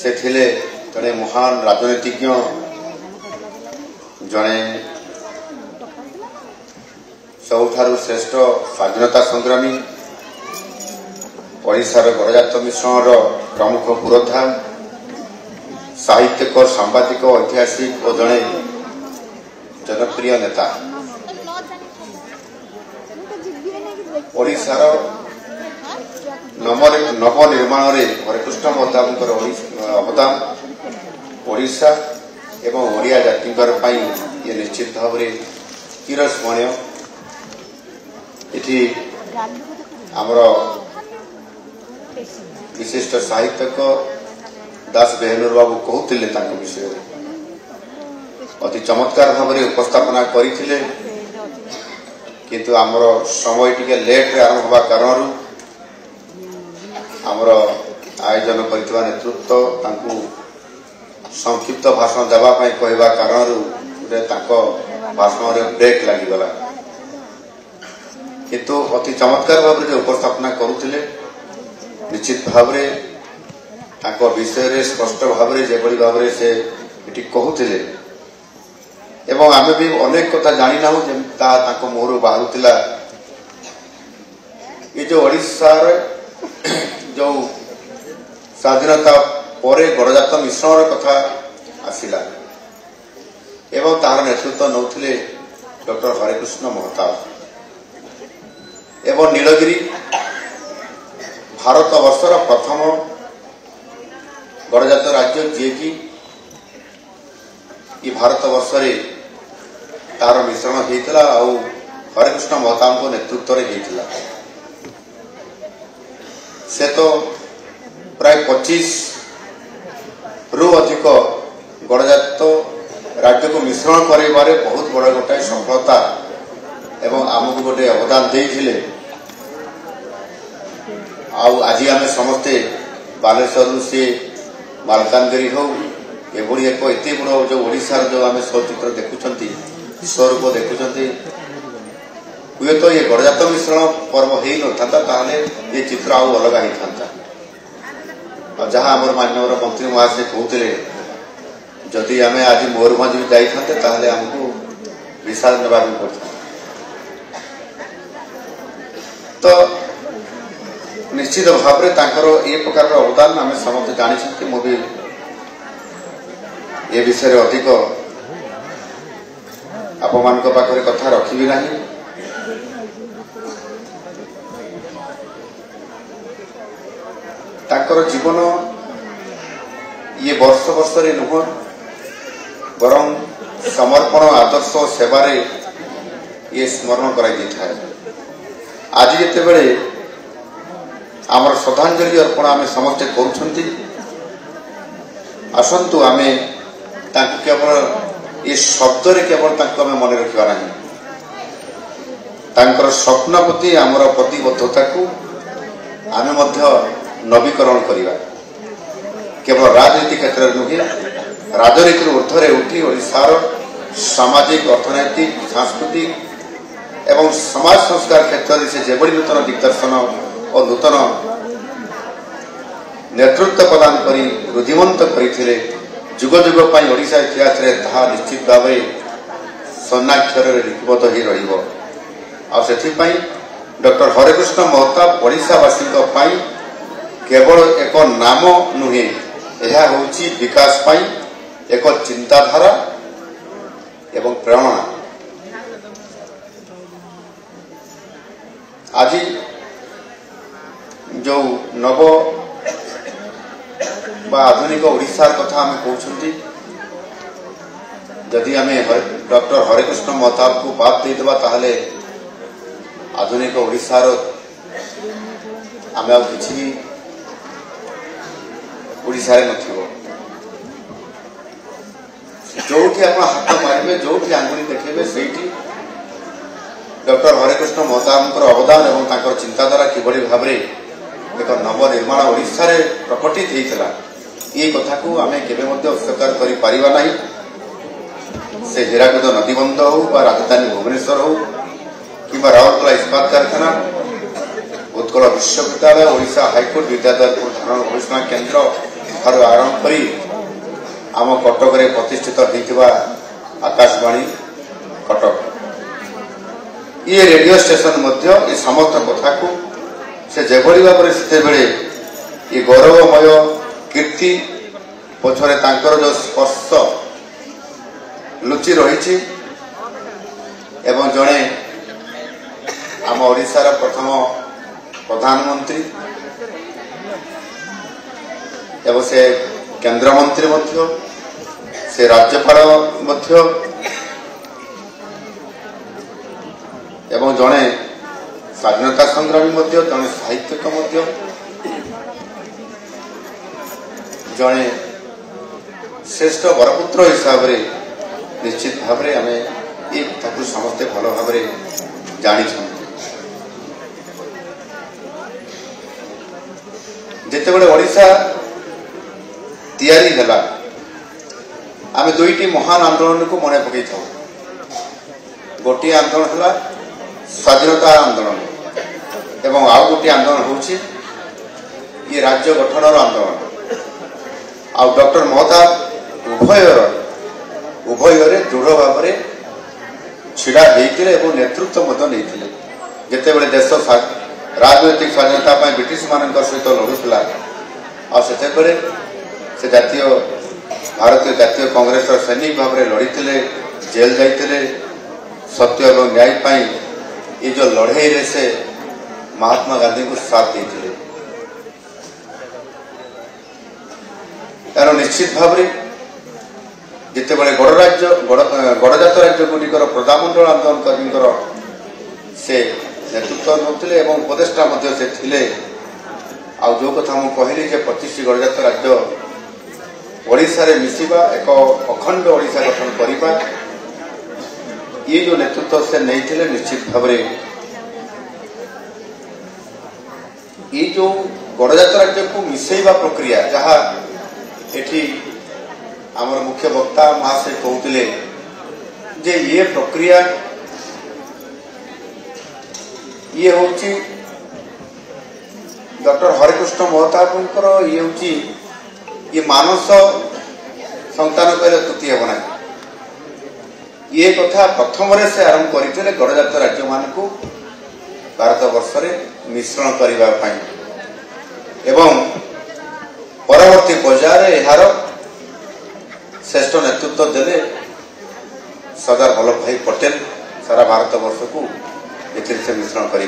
से थिले जड़े महान राजनीतिज्ञ जड़े सबुठारु श्रेष्ठ स्वाधीनता संग्रामी ओडिशार गणजात मिश्रण प्रमुख पुरोधा साहित्यिक सांबादिक ऐतिहासिक और जड़े जनप्रिय नेता ओडिशार नवनिर्माण हरिकृष्ण महताब अवदान ओडिशा एवं ओडिया जाति ये निश्चित भाव में चिरस्मरणीय। इति आमर विशिष्ट साहित्यक दास बेहनूर बाबू कहते विषय अति चमत्कार भाव में उपस्थापना करते किंतु आमर समय टिके लेट रे आरंभ होगा कारण आमर आयोजन करथिबा नेतृत्व तांकु संक्षिप्त भाषण देवाई कहवा कारण भाषण रे ब्रेक लगिगला किंतु अति चमत्कार भाव में उपस्थापना करुले निश्चित भाव विषय रे स्पष्ट भाव में भाव से कहते एवं आमे भी अनेक कथा जानी ना जमी मोहर बाहरुला ये जो ओडिशा जो स्वाधीनता पर गणजात मिश्रण कथा आसिला एवं तार नेतृत्व नौथिले डॉक्टर हरिकृष्ण महताब एवं नीलगिरी भारत वर्षर प्रथम गणजात राज्य जी कि भारत वर्ष तार मिश्रण होता हरिकृष्ण महताब नेतृत्व होता से तो प्राय 25 रु अधिक गणजात राज्य को मिश्रण करारे बहुत बड़ गोटे सफलता एवं आमको गोटे अवदान देते आज आम समस्ते बालेश्वर से मालकानगिरी हो एभली एक एत बड़ जो ओडिशार जो आम चलचित्र देखुं विश्वरूप देखुं हुए तो ये गणजात मिश्रण पर्व हो न ये चित्र आउ अलग होता जहाँ आम माननीय मंत्री महाशय कहते जदि आम आज मयूरभंज भी जाते आमको विशाल नेबा पड़ता तो निश्चित भाव में ये प्रकार अवदान आम समस्त जानी मुझे ये विषय अधिक आपण पाखे कथा रखी ना ताकर जीवन ये वर्ष वर्ष नुह बरं समर्पण आदर्श सेवारे ये स्मरण कर आज जिते आमर श्रद्धांजलि अर्पण आम समस्ते करुछंती आसंतु आमे केवल ये शब्द रे केवल मन रखा ना तांकर स्वप्न प्रति आमर प्रतिबद्धता को आमे मध्य नवीकरण करवा केवल राजनीति क्षेत्र में नुहे राजनीति ऊर्धरे उठी ओडिशार सामाजिक अर्थनैतिक सांस्कृतिक एवं समाज संस्कार क्षेत्र से जेबड़ी नूतन दिग्दर्शन और नूतन नेतृत्व प्रदान करी रुद्धिमंत करते जुग जुग ओडिशा इतिहास रे ताहा निश्चित भाव स्वर्णाक्षर लिपिबद्ध हो रही डॉक्टर हरिकृष्ण महताब ओडिशावासी केवल एक नाम नुहे यह होची विकास पाई एक चिंताधारा एवं प्रेरणा आज जो नव आधुनिक ओडिशार कथा आम कहते जदि आम डॉक्टर हरिकृष्ण महताब को बात देदेबा ताहले आधुनिक ओडिशार आम कि ओडिशा नथिबो जो आप हाथ मारे जो आंगुली देखेबे से डॉक्टर हरिकृष्ण महताब अवदान और चिंताधारा किभली भाव एक नवनिर्माण ओडिशा रे प्रकटित होता ये कथा को आम केबे अस्वीकार कर पारिबा नहीं से हीराकुद नदीबंध हो राजधानी भुवनेश्वर हो कि राउरकेला इस्पात कारखाना उत्कल विश्वविद्यालय ओडिशा हाईकोर्ट विद्याधरपुर धारण गवेषणा केन्द्र ଠାରୁ ଆରମ୍ଭ କରି आम कटक रे प्रतिष्ठित होइतिबा आकाशवाणी कटक ये रेडियो स्टेशन मध्य ये समस्त कथा को से जेभली भाव से बेले ये गौरवमय कीर्ति पछरे तांकर जो स्पर्श लुचि रही एवं जड़े आम ओडिशार प्रथम प्रधानमंत्री एवं से केंद्र मंत्री मध्य से राज्यपाल मध्य एवं जड़े स्वाधीनता संग्रामी मध्य जड़े साहित्यिक मध्य जड़े श्रेष्ठ बरपुत्र हिसाब से निश्चित भाव में आम ये कथा समस्ते भल भाव जानी जितेबाला ओडिशा तैयारी है आम दुईटी महान आंदोलन को मन पकई था गोटे आंदोलन है स्वाधीनता आंदोलन एवं आउ गोटे आंदोलन होची ये राज्य गठन आंदोलन आ डॉक्टर ममता उभयर दृढ़ भाव में छिड़ा होते नेतृत्व जिते बड़े देश राजनैतिक स्वाधीनता ब्रिटिश मान सहित लड़ूला से जातीय भारतीय जातीय कांग्रेस सैनिक भाव में लड़ी जेल जाते सत्य और न्याय पाई ये जो लड़ाई रे से महात्मा गांधी को साथ देते यार निश्चित भाव में जिते बड़े गणजात राज्य गुड़िकर प्रजामंडल आंदोलन कर्मी से नेतृत्व नौते उपदेष्टा से थिले आ जो कथा मुझे कहली 25 गणजात राज्य ओडिशा रे मिसिबा एक अखंड ओडिशा गठन करिबा ये जो नेतृत्व से नहीं थे निश्चित भाव ये जो गणजात राज्य को मिसेबा प्रक्रिया जहाँ एठी आमर मुख्य वक्ता महाशय कहते जे ये प्रक्रिया ये होची डॉक्टर हरिकृष्ण महताब ये होची ये मानस संतान कहले त्रुटि हे ना ये कथा प्रथम से आरंभ करते गणजात राज्य मान को भारत वर्ष में मिश्रण करने एवं परवर्ती पर्यायर यार श्रेष्ठ नेतृत्व देले सरदार वल्लभ भाई पटेल सारा भारत वर्ष को से मिश्रण करें।